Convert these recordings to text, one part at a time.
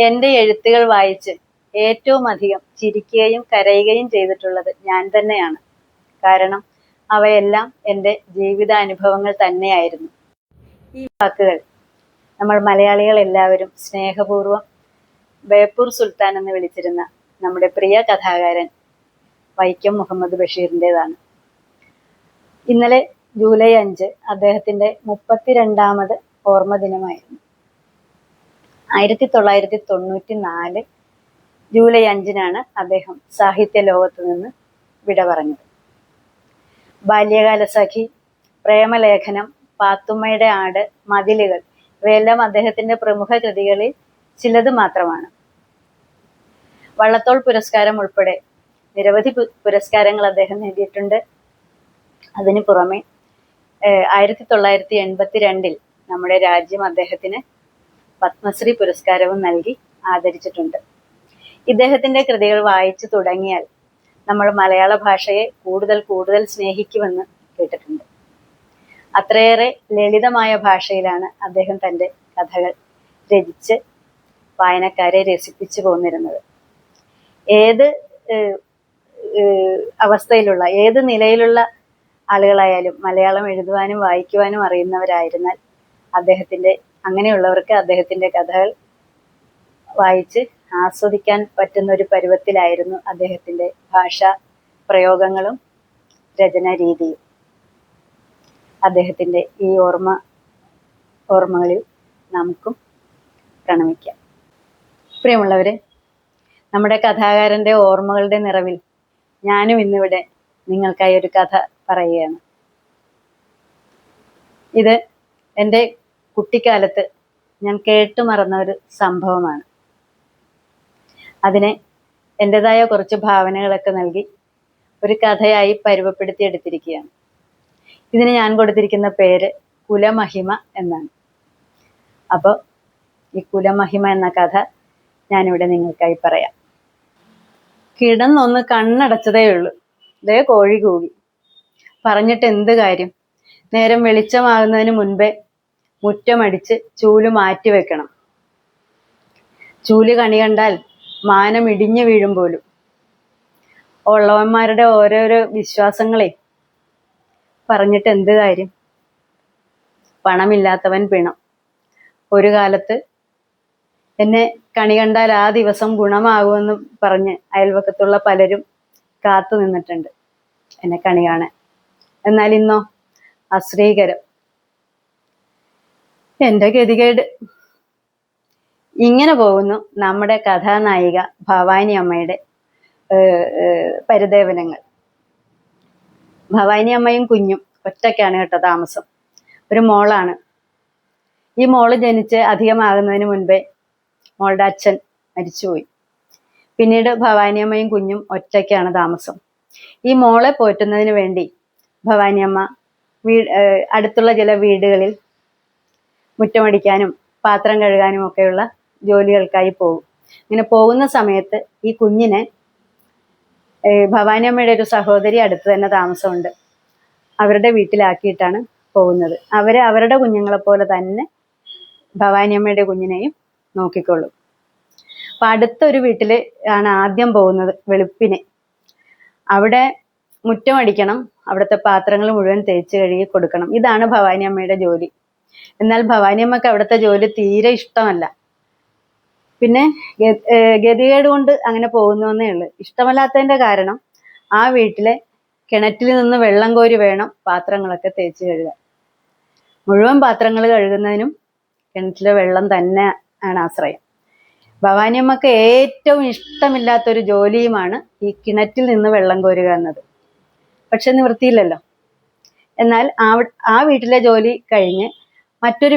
എൻ്റെ എഴുത്തുകൾ വായിച്ച് ഏറ്റവും അധികം ചിരിക്കുകയും കരയുകയും ചെയ്തിട്ടുള്ളത് ഞാൻ തന്നെയാണ്. കാരണം അവയെല്ലാം എൻ്റെ ജീവിതാനുഭവങ്ങൾ തന്നെയായിരുന്നു. ഈ വാക്കുകൾ നമ്മൾ മലയാളികൾ എല്ലാവരും സ്നേഹപൂർവ്വം ബേപ്പൂർ സുൽത്താൻ എന്ന് വിളിച്ചിരുന്ന നമ്മുടെ പ്രിയ കഥാകാരൻ വൈക്കം മുഹമ്മദ് ബഷീറിൻ്റെതാണ്. ഇന്നലെ ജൂലൈ 5 അദ്ദേഹത്തിൻ്റെ 32ാമത് ഓർമ്മ ദിനമായിരുന്നു. 1994 ജൂലൈ 5-നാണ് അദ്ദേഹം സാഹിത്യ ലോകത്ത് നിന്ന് വിട പറഞ്ഞത്. ബാല്യകാല സഖി, പ്രേമലേഖനം, പാത്തുമ്മയുടെ ആട്, മതിലുകൾ ഇവയെല്ലാം അദ്ദേഹത്തിന്റെ പ്രമുഖ കൃതികളിൽ ചിലത് മാത്രമാണ്. വള്ളത്തോൾ പുരസ്കാരം ഉൾപ്പെടെ നിരവധി പുരസ്കാരങ്ങൾ അദ്ദേഹം നേടിയിട്ടുണ്ട്. അതിനു പുറമെ 1982 നമ്മുടെ രാജ്യം അദ്ദേഹത്തിന് പത്മശ്രീ പുരസ്കാരവും നൽകി ആദരിച്ചിട്ടുണ്ട്. ഇദ്ദേഹത്തിന്റെ കൃതികൾ വായിച്ചു തുടങ്ങിയാൽ നമ്മൾ മലയാള ഭാഷയെ കൂടുതൽ കൂടുതൽ സ്നേഹിക്കുമെന്ന് കേട്ടിട്ടുണ്ട്. അത്രയേറെ ലളിതമായ ഭാഷയിലാണ് അദ്ദേഹം തൻ്റെ കഥകൾ രചിച്ച് വായനക്കാരെ രസിപ്പിച്ചു പോന്നിരുന്നത്. ഏത് അവസ്ഥയിലുള്ള ഏത് നിലയിലുള്ള ആളുകളായാലും മലയാളം എഴുതുവാനും വായിക്കുവാനും അറിയുന്നവരായിരുന്നാൽ അങ്ങനെയുള്ളവർക്ക് അദ്ദേഹത്തിന്റെ കഥകൾ വായിച്ച് ആസ്വദിക്കാൻ പറ്റുന്ന ഒരു പരുവത്തിലായിരുന്നു അദ്ദേഹത്തിന്റെ ഭാഷാ പ്രയോഗങ്ങളും രചനാ രീതിയും. അദ്ദേഹത്തിന്റെ ഈ ഓർമ്മകളിൽ നമുക്കും പ്രണമിക്കാം. പ്രിയമുള്ളവരെ, നമ്മുടെ കഥാകാരന്റെ ഓർമ്മകളുടെ നിറവിൽ ഞാനും ഇന്നിവിടെ നിങ്ങൾക്കായി ഒരു കഥ പറയുകയാണ്. ഇത് എൻ്റെ കുട്ടിക്കാലത്ത് ഞാൻ കേട്ടുമറന്ന ഒരു സംഭവമാണ്. അതിനെ എൻ്റെതായ കുറച്ച് ഭാവനകളൊക്കെ നൽകി ഒരു കഥയായി പരുവപ്പെടുത്തി എടുത്തിരിക്കുകയാണ്. ഇതിന് ഞാൻ കൊടുത്തിരിക്കുന്ന പേര് കുലമഹിമ എന്നാണ്. അപ്പോൾ ഈ കുലമഹിമ എന്ന കഥ ഞാനിവിടെ നിങ്ങൾക്കായി പറയാം. കിടന്നൊന്ന് കണ്ണടച്ചതേ ഉള്ളൂ, ദേ കോഴി കൂകി. പറഞ്ഞിട്ട് എന്ത് കാര്യം? നേരം വെളിച്ചമാകുന്നതിന് മുൻപേ മുറ്റമടിച്ച് ചൂല് മാറ്റി വെക്കണം. ചൂല് കണി കണ്ടാൽ മാനം ഇടിഞ്ഞു വീഴും പോലും. ഉള്ളവന്മാരുടെ ഓരോരോ വിശ്വാസങ്ങളെ പറഞ്ഞിട്ട് എന്ത് കാര്യം? പണമില്ലാത്തവൻ പിണം. ഒരു കാലത്ത് എന്നെ കണി കണ്ടാൽ ആ ദിവസം ഗുണമാകുമെന്ന് പറഞ്ഞ് അയൽവക്കത്തുള്ള പലരും കാത്തു നിന്നിട്ടുണ്ട് എന്നെ കണി കാണാൻ. എന്നാൽ ഇന്നോ അശ്രീകരം. എൻ്റെ ഗതികേട്. ഇങ്ങനെ പോകുന്നു നമ്മുടെ കഥാനായിക ഭവാനി അമ്മയുടെ പരിദേവനങ്ങൾ. ഭവാനി അമ്മയും കുഞ്ഞും ഒറ്റയ്ക്കാണ് കേട്ടോ താമസം. ഒരു മോളാണ്. ഈ മോള് ജനിച്ച് അധികമാകുന്നതിന് മുൻപേ മോളുടെ അച്ഛൻ മരിച്ചുപോയി. പിന്നീട് ഭവാനി അമ്മയും കുഞ്ഞും ഒറ്റയ്ക്കാണ് താമസം. ഈ മോളെ പോറ്റുന്നതിന് വേണ്ടി ഭവാനി അമ്മ അടുത്തുള്ള ചില വീടുകളിൽ മുറ്റമടിക്കാനും പാത്രം കഴുകാനും ഒക്കെയുള്ള ജോലികൾക്കായി പോകും. ഇങ്ങനെ പോകുന്ന സമയത്ത് ഈ കുഞ്ഞിനെ ഭവാനി അമ്മയുടെ ഒരു സഹോദരി അടുത്ത് തന്നെ താമസമുണ്ട്. അവരുടെ വീട്ടിലാക്കിയിട്ടാണ് പോകുന്നത്. അവരുടെ കുഞ്ഞുങ്ങളെ പോലെ തന്നെ ഭവാനി അമ്മയുടെ കുഞ്ഞിനെയും നോക്കിക്കൊള്ളും. അപ്പൊ അടുത്തൊരു വീട്ടില് ആണ് ആദ്യം പോകുന്നത് വെളുപ്പിന്. അവിടെ മുറ്റമടിക്കണം, അവിടുത്തെ പാത്രങ്ങൾ മുഴുവൻ തേച്ച് കഴുകി കൊടുക്കണം. ഇതാണ് ഭവാനി അമ്മയുടെ ജോലി. എന്നാൽ ഭവാനി അമ്മക്ക് അവിടുത്തെ ജോലി തീരെ ഇഷ്ടമല്ല. പിന്നെ ഗതികേട് കൊണ്ട് അങ്ങനെ പോകുന്നേ ഉള്ളു. ഇഷ്ടമല്ലാത്തതിന്റെ കാരണം ആ വീട്ടിലെ കിണറ്റിൽ നിന്ന് വെള്ളം കോരി വേണം പാത്രങ്ങളൊക്കെ തേച്ച് കഴുകാൻ. മുഴുവൻ പാത്രങ്ങൾ കഴുകുന്നതിനും കിണറ്റിലെ വെള്ളം തന്നെ ആണ് ആശ്രയം. ഭവാനി അമ്മക്ക് ഏറ്റവും ഇഷ്ടമില്ലാത്തൊരു ജോലിയുമാണ് ഈ കിണറ്റിൽ നിന്ന് വെള്ളം കോരുക എന്നത്. പക്ഷെ നിവൃത്തിയില്ലല്ലോ. എന്നാൽ ആ വീട്ടിലെ ജോലി കഴിഞ്ഞ് മറ്റൊരു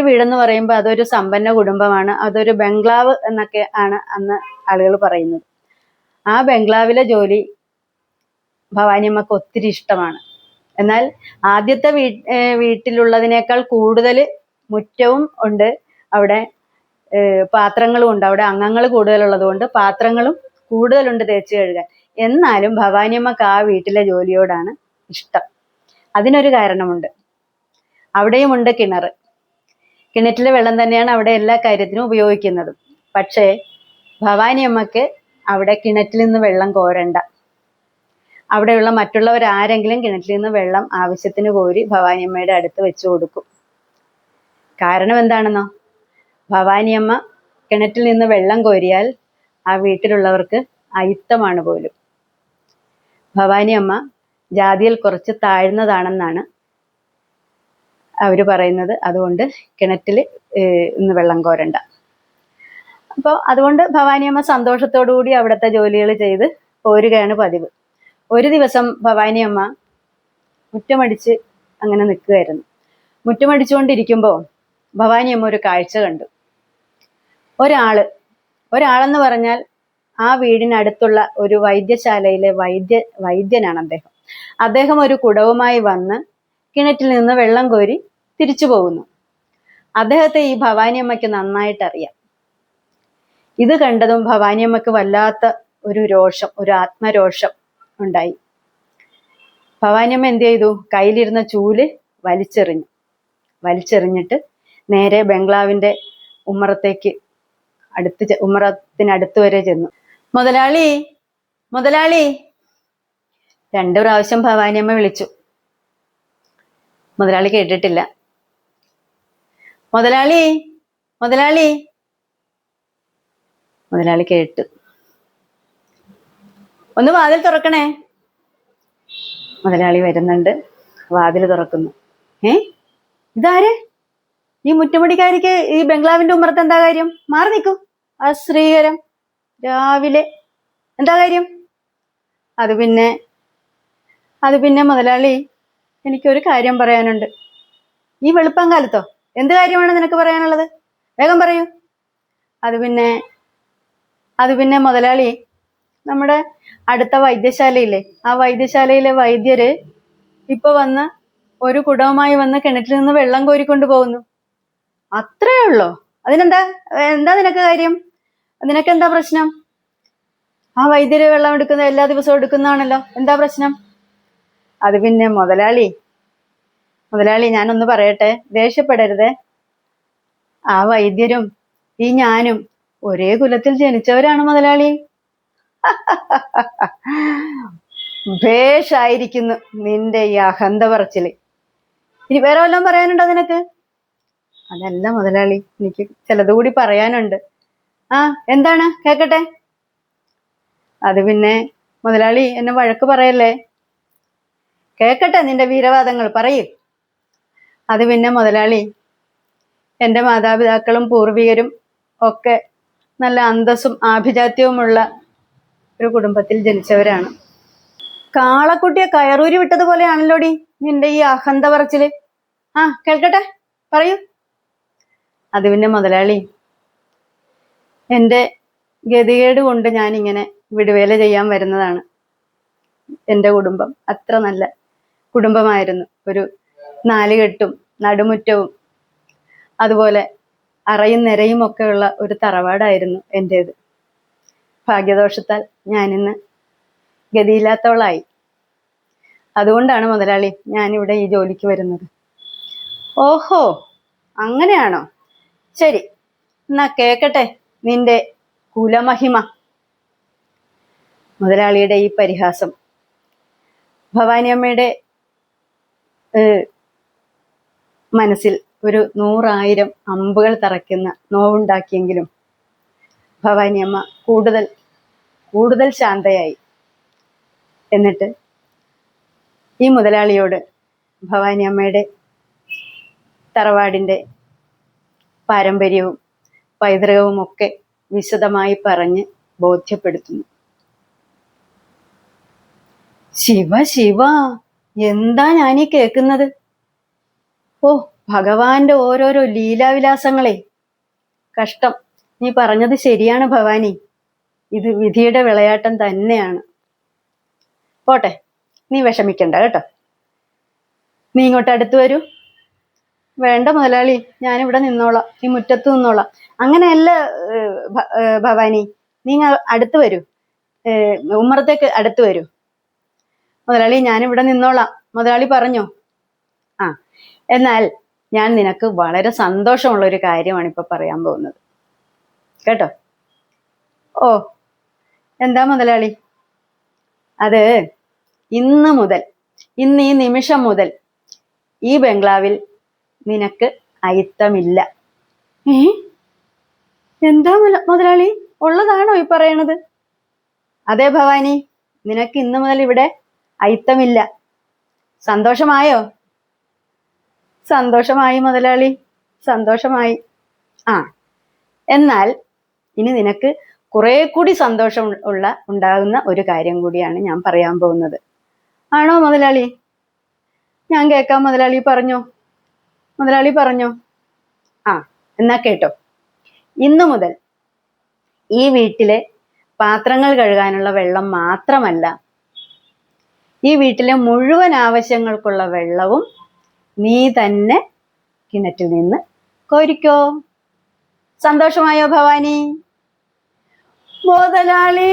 വീടെന്ന് പറയുമ്പോൾ അതൊരു സമ്പന്ന കുടുംബമാണ്. അതൊരു ബംഗ്ലാവ് എന്നൊക്കെ ആണ് അന്ന് ആളുകൾ പറയുന്നത്. ആ ബംഗ്ലാവിലെ ജോലി ഭവാനി അമ്മക്ക് ഒത്തിരി ഇഷ്ടമാണ്. എന്നാൽ ആദ്യത്തെ വീട്ടിലുള്ളതിനേക്കാൾ കൂടുതൽ മുറ്റവും ഉണ്ട്, അവിടെ പാത്രങ്ങളും ഉണ്ട്. അവിടെ അംഗങ്ങൾ കൂടുതലുള്ളത് കൊണ്ട് പാത്രങ്ങളും കൂടുതലുണ്ട് തേച്ച് കഴുകാൻ. എന്നാലും ഭവാനി അമ്മക്ക് ആ വീട്ടിലെ ജോലിയോടാണ് ഇഷ്ടം. അതിനൊരു കാരണമുണ്ട്. അവിടെയുമുണ്ട് കിണറ്റിലെ വെള്ളം തന്നെയാണ് അവിടെ എല്ലാ കാര്യത്തിനും ഉപയോഗിക്കുന്നത്. പക്ഷേ ഭവാനി അമ്മക്ക് അവിടെ കിണറ്റിൽ നിന്ന് വെള്ളം കോരണ്ട. അവിടെയുള്ള മറ്റുള്ളവർ ആരെങ്കിലും കിണറ്റിൽ നിന്ന് വെള്ളം ആവശ്യത്തിന് കോരി ഭവാനിയമ്മയുടെ അടുത്ത് വെച്ചു കൊടുക്കും. കാരണം എന്താണെന്നോ? ഭവാനിയമ്മ കിണറ്റിൽ നിന്ന് വെള്ളം കോരിയാൽ ആ വീട്ടിലുള്ളവർക്ക് അയിത്തമാണ് പോലും. ഭവാനിയമ്മ ജാതിയിൽ കുറച്ച് താഴ്ന്നതാണെന്നാണ് അവർ പറയുന്നത്. അതുകൊണ്ട് കിണറ്റിൽ ഇന്ന് വെള്ളം കോരണ്ട. അപ്പോൾ അതുകൊണ്ട് ഭവാനിയമ്മ സന്തോഷത്തോടു കൂടി അവിടുത്തെ ജോലികൾ ചെയ്ത് പോരുകയാണ് പതിവ്. ഒരു ദിവസം ഭവാനിയമ്മ മുറ്റമടിച്ച് അങ്ങനെ നിൽക്കുകയായിരുന്നു. മുറ്റമടിച്ചുകൊണ്ടിരിക്കുമ്പോൾ ഭവാനിയമ്മ ഒരു കാഴ്ച കണ്ടു. ഒരാളെന്ന് പറഞ്ഞാൽ ആ വീടിനടുത്തുള്ള ഒരു വൈദ്യശാലയിലെ വൈദ്യനാണ് അദ്ദേഹം. അദ്ദേഹം ഒരു കുടവുമായി വന്ന് കിണറ്റിൽ നിന്ന് വെള്ളം കോരി തിരിച്ചു പോകുന്നു. അദ്ദേഹത്തെ ഈ ഭവാനിയമ്മയ്ക്ക് നന്നായിട്ട് അറിയാം. ഇത് കണ്ടതും ഭവാനിയമ്മയ്ക്ക് വല്ലാത്ത ഒരു രോഷം, ഒരു ആത്മരോഷം ഉണ്ടായി. ഭവാനിയമ്മ എന്ത് ചെയ്തു? കയ്യിലിരുന്ന ചൂല് വലിച്ചെറിഞ്ഞിട്ട് നേരെ ബംഗ്ലാവിന്റെ ഉമ്മറത്തിനടുത്ത് വരെ ചെന്നു. മുതലാളി, മുതലാളി! 2 പ്രാവശ്യം ഭവാനിയമ്മ വിളിച്ചു. മുതലാളി കേട്ടിട്ടില്ല. മുതലാളി, മുതലാളി! മുതലാളി കേട്ടു. ഒന്ന് വാതിൽ തുറക്കണേ. മുതലാളി വരുന്നുണ്ട്, വാതിൽ തുറക്കുന്നു. ഇതാര്? ഈ മുറ്റമുടിക്കാരിക്ക് ഈ ബംഗ്ലാവിന്റെ ഉമ്മറത്ത് എന്താ കാര്യം? മാറി നിൽക്കൂ. അശ്രീകരം രാവിലെ എന്താ കാര്യം? അത് പിന്നെ മുതലാളി, എനിക്കൊരു കാര്യം പറയാനുണ്ട്. ഈ വെളുപ്പം കാലത്തോ? എന്ത് കാര്യമാണ് നിനക്ക് പറയാനുള്ളത്? വേഗം പറയൂ. അത് പിന്നെ മുതലാളി, നമ്മുടെ അടുത്ത വൈദ്യശാലയില്ലേ, ആ വൈദ്യശാലയിലെ വൈദ്യര് ഇപ്പൊ വന്ന് ഒരു കുടവുമായി വന്ന് കിണറ്റിൽ നിന്ന് വെള്ളം കോരിക്കൊണ്ട് പോകുന്നു. അത്രേ ഉള്ളോ? അതിനെന്താ? എന്താ നിനക്ക് കാര്യം? നിനക്കെന്താ പ്രശ്നം? ആ വൈദ്യര് വെള്ളം എല്ലാ ദിവസവും എടുക്കുന്നതാണല്ലോ, എന്താ പ്രശ്നം? അത് പിന്നെ മുതലാളി, ഞാനൊന്ന് പറയട്ടെ, ദേഷ്യപ്പെടരുതേ. ആ വൈദ്യരും ഈ ഞാനും ഒരേ കുലത്തിൽ ജനിച്ചവരാണ് മുതലാളി. ഭേഷായിരിക്കുന്നു നിന്റെ ഈ അഹന്ത പറച്ചില്. ഇനി വേറെ വല്ലതും പറയാനുണ്ടോ നിനക്ക്? അതല്ല മുതലാളി, എനിക്ക് ചിലതുകൂടി പറയാനുണ്ട്. എന്താണ്? കേക്കട്ടെ. അത് പിന്നെ മുതലാളി, എന്നെ വഴക്ക് പറയല്ലേ. കേക്കട്ടെ നിന്റെ വീരവാദങ്ങൾ, പറയൂ. അത് പിന്നെ മുതലാളി, എൻ്റെ മാതാപിതാക്കളും പൂർവികരും ഒക്കെ നല്ല അന്തസ്സും ആഭിജാത്യവുമുള്ള ഒരു കുടുംബത്തിൽ ജനിച്ചവരാണ്. കാളക്കുട്ടിയെ കയറൂരി വിട്ടതുപോലെയാണല്ലോടി നിന്റെ ഈ അഹന്ത പറച്ചില്. കേൾക്കട്ടെ, പറയൂ. അത് പിന്നെ മുതലാളി, എൻ്റെ ഗതികേട് കൊണ്ട് ഞാനിങ്ങനെ വിടുവേല ചെയ്യാൻ വരുന്നതാണ്. എൻ്റെ കുടുംബം അത്ര നല്ല കുടുംബമായിരുന്നു. ഒരു 4 കെട്ടും നടുമുറ്റവും അതുപോലെ അറയും നിരയും ഒക്കെ ഉള്ള ഒരു തറവാടായിരുന്നു എൻ്റേത്. ഭാഗ്യദോഷത്താൽ ഞാനിന്ന് ഗതിയില്ലാത്തവളായി. അതുകൊണ്ടാണ് മുതലാളി ഞാനിവിടെ ഈ ജോലിക്ക് വരുന്നത്. ഓഹോ, അങ്ങനെയാണോ? ശരി, എന്നാ കേക്കട്ടെ നിന്റെ കുലമഹിമ. മുതലാളിയുടെ ഈ പരിഹാസം ഭവാനിയമ്മയുടെ മനസ്സിൽ ഒരു 100,000 അമ്പുകൾ തറയ്ക്കുന്ന നോവുണ്ടാക്കിയെങ്കിലും ഭവാനിയമ്മ കൂടുതൽ ശാന്തയായി. എന്നിട്ട് ഈ മുതലാളിയോട് ഭവാനിയമ്മയുടെ തറവാടിൻ്റെ പാരമ്പര്യവും പൈതൃകവും ഒക്കെ വിശദമായി പറഞ്ഞ് ബോധ്യപ്പെടുത്തുന്നു. ശിവ, എന്താ ഞാനീ കേൾക്കുന്നത്? ഭഗവാന്റെ ഓരോരോ ലീലാവിലാസങ്ങളെ. കഷ്ടം. നീ പറഞ്ഞത് ശരിയാണ് ഭവാനി, ഇത് വിധിയുടെ വിളയാട്ടം തന്നെയാണ്. പോട്ടെ, നീ വിഷമിക്കണ്ട കേട്ടോ. നീ ഇങ്ങോട്ട് അടുത്ത് വരൂ. വേണ്ട മുതലാളി, ഞാനിവിടെ നിന്നോളാം, ഈ മുറ്റത്ത് നിന്നോളാം. അങ്ങനെയല്ല ഭവാനി, നീ അടുത്ത് വരൂ, ഉമ്മറത്തേക്ക് അടുത്ത് വരൂ. മുതലാളി, ഞാനിവിടെ നിന്നോളാം, മുതലാളി പറഞ്ഞോ. എന്നാൽ ഞാൻ നിനക്ക് വളരെ സന്തോഷമുള്ള ഒരു കാര്യമാണ് ഇപ്പൊ പറയാൻ പോകുന്നത് കേട്ടോ. ഓ, എന്താ മുതലാളി? അത് ഇന്ന് മുതൽ, ഇന്ന് ഈ നിമിഷം മുതൽ ഈ ബംഗ്ലാവിൽ നിനക്ക് അയിത്തമില്ല. ഏ, എന്താ മുതലാളി, ഉള്ളതാണോ ഈ പറയണത്? അതെ ഭവാനി, നിനക്ക് ഇന്ന് മുതൽ ഇവിടെ അയിത്തമില്ല. സന്തോഷമായോ? സന്തോഷമായി മുതലാളി, സന്തോഷമായി. ആ, എന്നാൽ ഇനി നിനക്ക് കുറെ കൂടി സന്തോഷം ഉണ്ടാകുന്ന ഒരു കാര്യം കൂടിയാണ് ഞാൻ പറയാൻ പോകുന്നത്. ആണോ മുതലാളി? ഞാൻ കേൾക്കാം. മുതലാളി പറഞ്ഞോ, മുതലാളി പറഞ്ഞോ. ആ, എന്നാ കേട്ടോ. ഇന്നു മുതൽ ഈ വീട്ടിലെ പാത്രങ്ങൾ കഴുകാനുള്ള വെള്ളം മാത്രമല്ല, ഈ വീട്ടിലെ മുഴുവൻ ആവശ്യങ്ങൾക്കുള്ള വെള്ളവും നീ തന്നെ കിണറ്റിൽ നിന്ന് കോരിക്കോ. സന്തോഷമായോ ഭവാനി? മുതലാളി,